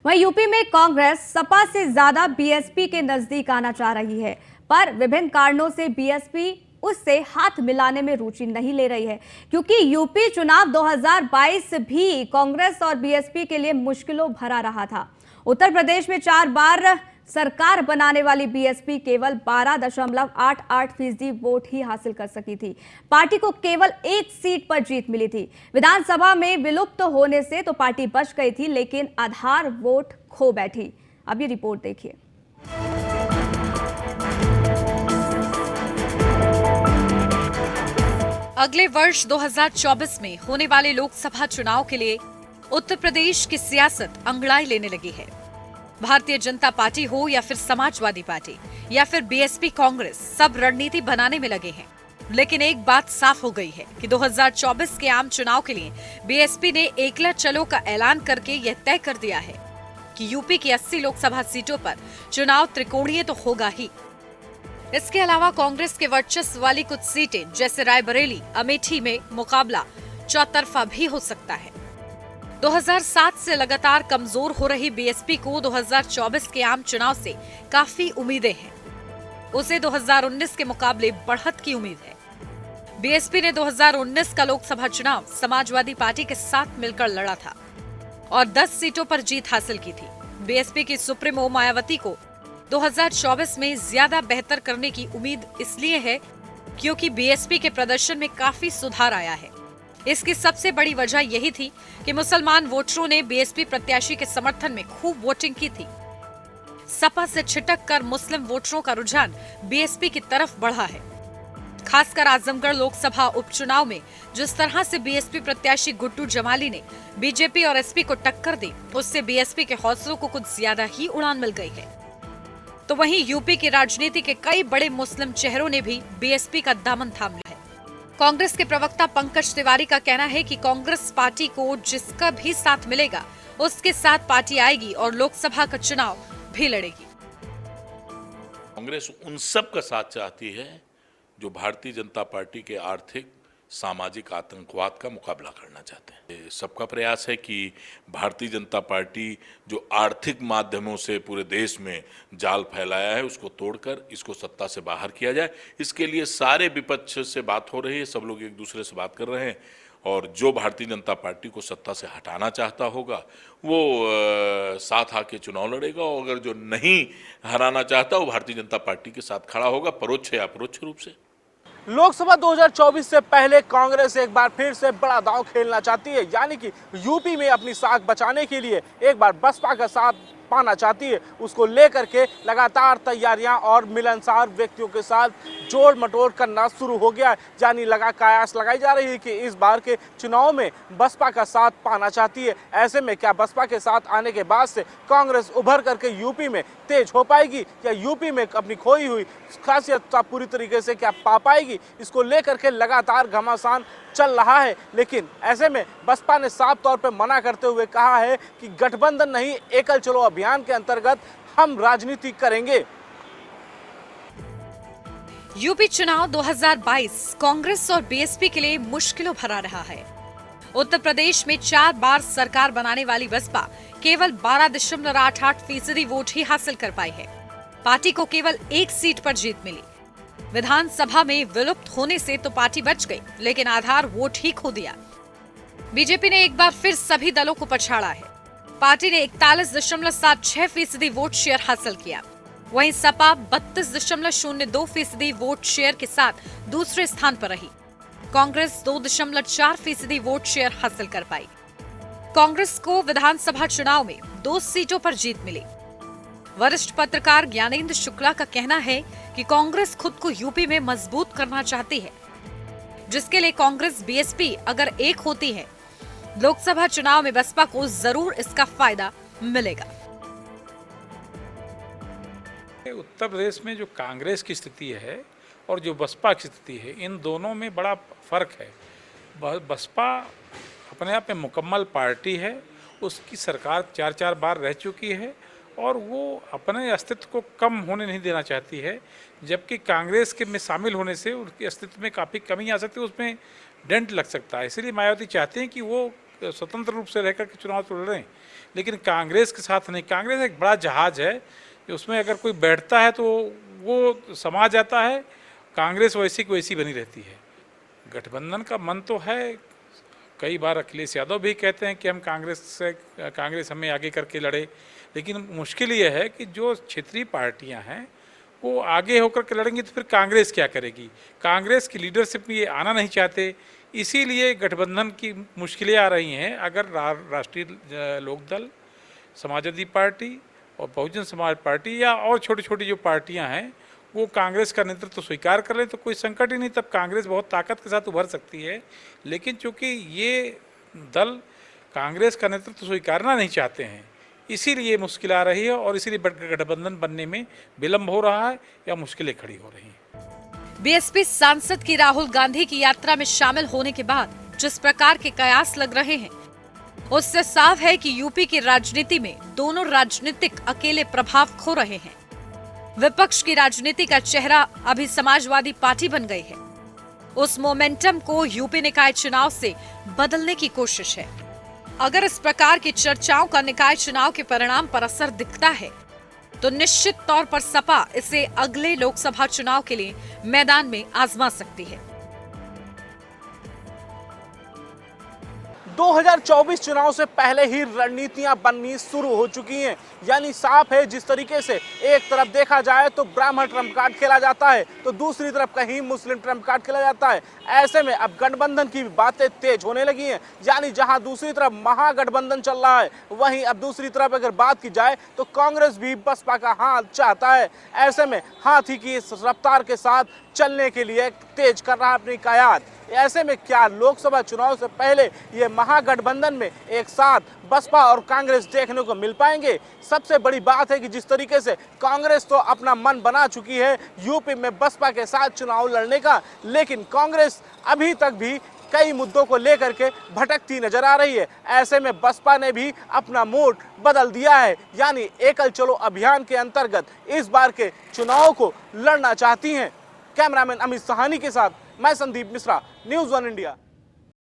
वहीं यूपी में कांग्रेस सपा से ज्यादा बीएसपी के नजदीक आना चाह रही है, पर विभिन्न कारणों से बीएसपी उससे हाथ मिलाने में रुचि नहीं ले रही है, क्योंकि यूपी चुनाव 2022 भी कांग्रेस और बीएसपी के लिए मुश्किलों भरा रहा था। उत्तर प्रदेश में 4 बार सरकार बनाने वाली बीएसपी केवल 12.88% वोट ही हासिल कर सकी थी। पार्टी को केवल एक सीट पर जीत मिली थी। विधानसभा में विलुप्त होने से तो पार्टी बच गई थी, लेकिन आधार वोट खो बैठी। अब ये रिपोर्ट देखिए। अगले वर्ष 2024 में होने वाले लोकसभा चुनाव के लिए उत्तर प्रदेश की सियासत अंगड़ाई लेने लगी है। भारतीय जनता पार्टी हो या फिर समाजवादी पार्टी या फिर बीएसपी कांग्रेस, सब रणनीति बनाने में लगे हैं। लेकिन एक बात साफ हो गई है कि 2024 के आम चुनाव के लिए बीएसपी ने एकला चलो का ऐलान करके यह तय कर दिया है कि यूपी की 80 लोकसभा सीटों पर चुनाव त्रिकोणीय तो होगा ही। इसके अलावा कांग्रेस के वर्चस्व वाली कुछ सीटें जैसे रायबरेली, अमेठी में मुकाबला चौतरफा भी हो सकता है। 2007 से लगातार कमजोर हो रही बीएसपी को 2024 के आम चुनाव से काफी उम्मीदें हैं। उसे 2019 के मुकाबले बढ़त की उम्मीद है। बीएसपी ने 2019 का लोकसभा चुनाव समाजवादी पार्टी के साथ मिलकर लड़ा था और 10 सीटों पर जीत हासिल की थी। बीएसपी की सुप्रीमो मायावती को 2024 में ज्यादा बेहतर करने की उम्मीद इसलिए है क्योंकि बीएसपी के प्रदर्शन में काफी सुधार आया है। इसकी सबसे बड़ी वजह यही थी कि मुसलमान वोटरों ने बीएसपी प्रत्याशी के समर्थन में खूब वोटिंग की थी। सपा से छिटक कर मुस्लिम वोटरों का रुझान बीएसपी की तरफ बढ़ा है। खासकर आजमगढ़ लोकसभा उपचुनाव में जिस तरह से बीएसपी प्रत्याशी गुड्डू जमाली ने बीजेपी और एसपी को टक्कर दी, उससे बीएसपी के हौसलों को कुछ ज्यादा ही उड़ान मिल गई है। तो वहीं यूपी की राजनीति के कई बड़े मुस्लिम चेहरों ने भी बीएसपी का दामन थाम लिया है। कांग्रेस के प्रवक्ता पंकज तिवारी का कहना है कि कांग्रेस पार्टी को जिसका भी साथ मिलेगा उसके साथ पार्टी आएगी और लोकसभा का चुनाव भी लड़ेगी। कांग्रेस उन सब का साथ चाहती है जो भारतीय जनता पार्टी के आर्थिक सामाजिक आतंकवाद का मुकाबला करना चाहते हैं। सबका प्रयास है कि भारतीय जनता पार्टी जो आर्थिक माध्यमों से पूरे देश में जाल फैलाया है उसको तोड़कर इसको सत्ता से बाहर किया जाए। इसके लिए सारे विपक्ष से बात हो रही है, सब लोग एक दूसरे से बात कर रहे हैं और जो भारतीय जनता पार्टी को सत्ता से हटाना चाहता होगा वो साथ आके चुनाव लड़ेगा और अगर जो नहीं हराना चाहता वो भारतीय जनता पार्टी के साथ खड़ा होगा, परोक्ष या अपरोक्ष रूप से। लोकसभा 2024 से पहले कांग्रेस एक बार फिर से बड़ा दांव खेलना चाहती है, यानी कि यूपी में अपनी साख बचाने के लिए एक बार बसपा का साथ पाना चाहती है। उसको लेकर के लगातार तैयारियां और मिलनसार व्यक्तियों के साथ जोड़ मटोड़ करना शुरू हो गया है। यानी कयास लगाई जा रही है कि इस बार के चुनाव में बसपा का साथ पाना चाहती है। ऐसे में क्या बसपा के साथ आने के बाद से कांग्रेस उभर करके यूपी में तेज हो पाएगी या यूपी में अपनी खोई हुई खासियत पूरी तरीके से क्या पा पाएगी, इसको लेकर के लगातार घमासान चल रहा है। लेकिन ऐसे में बसपा ने साफ तौर पर मना करते हुए कहा है कि गठबंधन नहीं, एकल चलो अभियान के अंतर्गत हम राजनीति करेंगे। यूपी चुनाव 2022 कांग्रेस और बीएसपी के लिए मुश्किलों भरा रहा है। उत्तर प्रदेश में 4 बार सरकार बनाने वाली बसपा केवल 12.88% वोट ही हासिल कर पाई है। पार्टी को केवल एक सीट पर जीत मिली। विधानसभा में विलुप्त होने से तो पार्टी बच गई, लेकिन आधार वोट ही खो दिया। बीजेपी ने एक बार फिर सभी दलों को पछाड़ा है। पार्टी ने 41.76% वोट शेयर हासिल किया। वहीं सपा 32.02% वोट शेयर के साथ दूसरे स्थान पर रही। कांग्रेस 2.4% वोट शेयर हासिल कर पाई। कांग्रेस को विधानसभा चुनाव में 2 सीटों पर जीत मिली। वरिष्ठ पत्रकार ज्ञानेंद्र शुक्ला का कहना है कि कांग्रेस खुद को यूपी में मजबूत करना चाहती है, जिसके लिए कांग्रेस बीएसपी अगर एक होती है, लोकसभा चुनाव में बसपा को जरूर इसका फायदा मिलेगा। उत्तर प्रदेश में जो कांग्रेस की स्थिति है और जो बसपा की स्थिति है, इन दोनों में बड़ा फर्क है। बसपा अपने आप में मुकम्मल पार्टी है, उसकी सरकार 4 बार रह चुकी है और वो अपने अस्तित्व को कम होने नहीं देना चाहती है, जबकि कांग्रेस के में शामिल होने से उनके अस्तित्व में काफ़ी कमी आ सकती है, उसमें डेंट लग सकता है। इसलिए मायावती चाहते हैं कि वो स्वतंत्र रूप से रहकर के चुनाव तो लड़ें, लेकिन कांग्रेस के साथ नहीं। कांग्रेस एक बड़ा जहाज है कि उसमें अगर कोई बैठता है तो वो समा जाता है, कांग्रेस वैसी की वैसी बनी रहती है। गठबंधन का मन तो है, कई बार अखिलेश यादव भी कहते हैं कि हम कांग्रेस हमें आगे करके लड़े, लेकिन मुश्किल ये है कि जो क्षेत्रीय पार्टियां हैं वो आगे होकर के लड़ेंगी तो फिर कांग्रेस क्या करेगी। कांग्रेस की लीडरशिप में ये आना नहीं चाहते, इसीलिए गठबंधन की मुश्किलें आ रही हैं। अगर राष्ट्रीय लोकदल, समाजवादी पार्टी और बहुजन समाज पार्टी या और छोटी छोटी जो पार्टियां हैं वो कांग्रेस का नेतृत्व तो स्वीकार कर लें तो कोई संकट ही नहीं, तब कांग्रेस बहुत ताकत के साथ उभर सकती है। लेकिन चूंकि ये दल कांग्रेस का नेतृत्व स्वीकारना नहीं चाहते हैं, इसीलिए मुश्किल आ रही है और इसीलिए गठबंधन बनने में विलंब हो रहा है या मुश्किलें खड़ी हो रही हैं। बीएसपी सांसद की राहुल गांधी की यात्रा में शामिल होने के बाद जिस प्रकार के कयास लग रहे हैं, उससे साफ है कि यूपी की राजनीति में दोनों राजनीतिक अकेले प्रभाव खो रहे हैं। विपक्ष की राजनीति का चेहरा अभी समाजवादी पार्टी बन गई है। उस मोमेंटम को यूपी निकाय चुनाव से बदलने की कोशिश है। अगर इस प्रकार की चर्चाओं का निकाय चुनाव के परिणाम पर असर दिखता है तो निश्चित तौर पर सपा इसे अगले लोकसभा चुनाव के लिए मैदान में आजमा सकती है। 2024 चुनाव से पहले ही रणनीतियां बननी शुरू हो चुकी हैं। यानी साफ है, जिस तरीके से एक तरफ देखा जाए तो ब्राह्मण ट्रम्प कार्ड खेला जाता है तो दूसरी तरफ कहीं मुस्लिम ट्रम्प कार्ड खेला जाता है। ऐसे में अब गठबंधन की बातें तेज होने लगी हैं। यानी जहां दूसरी तरफ महागठबंधन चल रहा है, वहीं अब दूसरी तरफ अगर बात की जाए तो कांग्रेस भी बसपा का हाथ चाहता है। ऐसे में हाथी की इस रफ्तार के साथ चलने के लिए तेज कर रहा है अपनी कयात। ऐसे में क्या लोकसभा चुनाव से पहले ये महागठबंधन में एक साथ बसपा और कांग्रेस देखने को मिल पाएंगे? सबसे बड़ी बात है कि जिस तरीके से कांग्रेस तो अपना मन बना चुकी है यूपी में बसपा के साथ चुनाव लड़ने का, लेकिन कांग्रेस अभी तक भी कई मुद्दों को लेकर के भटकती नजर आ रही है। ऐसे में बसपा ने भी अपना मूड बदल दिया है, यानी एकल चलो अभियान के अंतर्गत इस बार के चुनाव को लड़ना चाहती हैं। कैमरामैन अमित सहानी के साथ मैं संदीप मिश्रा, न्यूज़ 1 इंडिया।